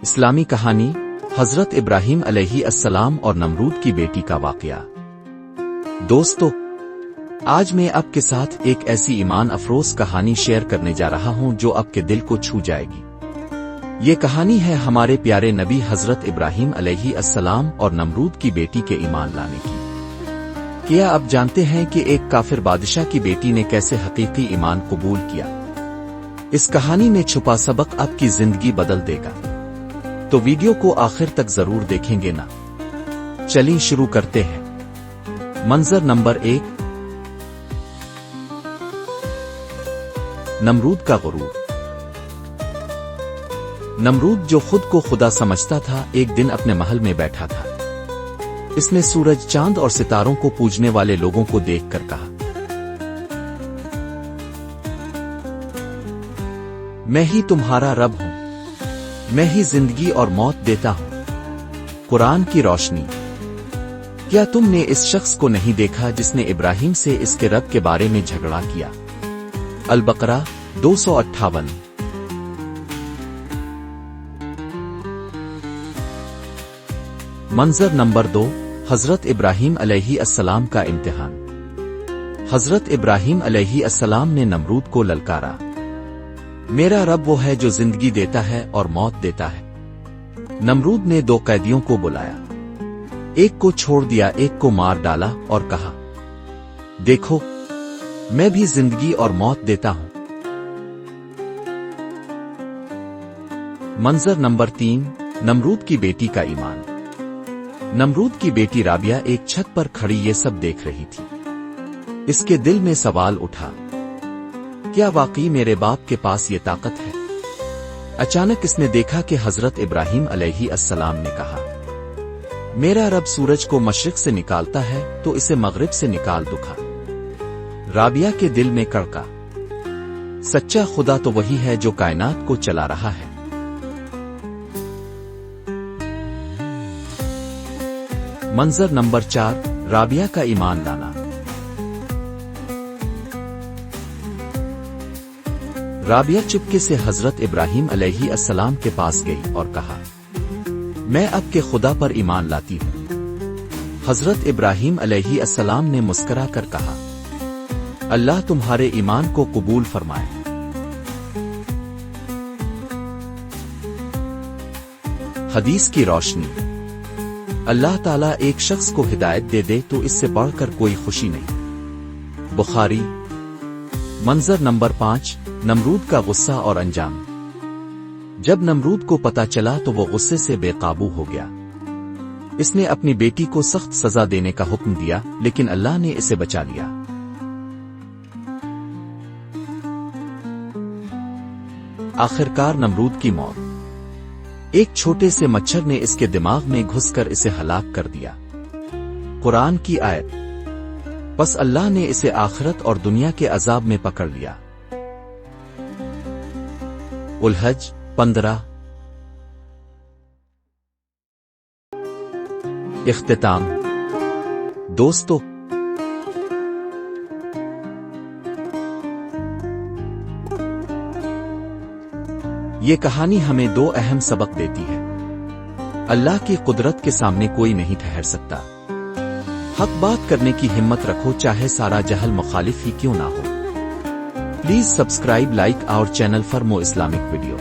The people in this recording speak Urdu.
اسلامی کہانی حضرت ابراہیم علیہ السلام اور نمرود کی بیٹی کا واقعہ۔ دوستو، آج میں آپ کے ساتھ ایک ایسی ایمان افروز کہانی شیئر کرنے جا رہا ہوں جو آپ کے دل کو چھو جائے گی۔ یہ کہانی ہے ہمارے پیارے نبی حضرت ابراہیم علیہ السلام اور نمرود کی بیٹی کے ایمان لانے کی۔ کیا آپ جانتے ہیں کہ ایک کافر بادشاہ کی بیٹی نے کیسے حقیقی ایمان قبول کیا؟ اس کہانی میں چھپا سبق آپ کی زندگی بدل دے گا، تو ویڈیو کو آخر تک ضرور دیکھیں گے نا۔ چلیں شروع کرتے ہیں۔ منظر نمبر 1، نمرود کا غرور۔ نمرود جو خود کو خدا سمجھتا تھا، ایک دن اپنے محل میں بیٹھا تھا۔ اس نے سورج، چاند اور ستاروں کو پوجنے والے لوگوں کو دیکھ کر کہا، میں ہی تمہارا رب ہوں، میں ہی زندگی اور موت دیتا ہوں۔ قرآن کی روشنی۔ کیا تم نے اس شخص کو نہیں دیکھا جس نے ابراہیم سے اس کے رب کے بارے میں جھگڑا کیا؟ البقرہ 258۔ منظر نمبر 2، حضرت ابراہیم علیہ السلام کا امتحان۔ حضرت ابراہیم علیہ السلام نے نمرود کو للکارا، میرا رب وہ ہے جو زندگی دیتا ہے اور موت دیتا ہے۔ نمرود نے 2 قیدیوں کو بلایا، ایک کو چھوڑ دیا، ایک کو مار ڈالا اور کہا، دیکھو میں بھی زندگی اور موت دیتا ہوں۔ منظر نمبر 3، نمرود کی بیٹی کا ایمان۔ نمرود کی بیٹی رابعہ ایک چھت پر کھڑی یہ سب دیکھ رہی تھی۔ اس کے دل میں سوال اٹھا، کیا واقعی میرے باپ کے پاس یہ طاقت ہے؟ اچانک اس نے دیکھا کہ حضرت ابراہیم علیہ السلام نے کہا، میرا رب سورج کو مشرق سے نکالتا ہے تو اسے مغرب سے نکال دکھا۔ رابعہ کے دل میں کڑکا، سچا خدا تو وہی ہے جو کائنات کو چلا رہا ہے۔ منظر نمبر 4، رابعہ کا ایمان لانا۔ رابعہ چپکے سے حضرت ابراہیم علیہ السلام کے پاس گئی اور کہا، میں اب کے خدا پر ایمان لاتی ہوں۔ حضرت ابراہیم علیہ السلام نے مسکرا کر کہا، اللہ تمہارے ایمان کو قبول فرمائے۔ حدیث کی روشنی۔ اللہ تعالیٰ ایک شخص کو ہدایت دے دے تو اس سے بڑھ کر کوئی خوشی نہیں۔ بخاری۔ منظر نمبر 5، نمرود کا غصہ اور انجام۔ جب نمرود کو پتہ چلا تو وہ غصے سے بے قابو ہو گیا۔ اس نے اپنی بیٹی کو سخت سزا دینے کا حکم دیا، لیکن اللہ نے اسے بچا لیا۔ آخرکار نمرود کی موت۔ ایک چھوٹے سے مچھر نے اس کے دماغ میں گھس کر اسے ہلاک کر دیا۔ قرآن کی آیت۔ بس اللہ نے اسے آخرت اور دنیا کے عذاب میں پکڑ لیا۔ الحج 15۔ اختتام۔ دوستو، یہ کہانی ہمیں 2 اہم سبق دیتی ہے۔ اللہ کی قدرت کے سامنے کوئی نہیں ٹھہر سکتا۔ حق بات کرنے کی ہمت رکھو، چاہے سارا جہل مخالف ہی کیوں نہ ہو۔ Please subscribe, like our channel for more Islamic video.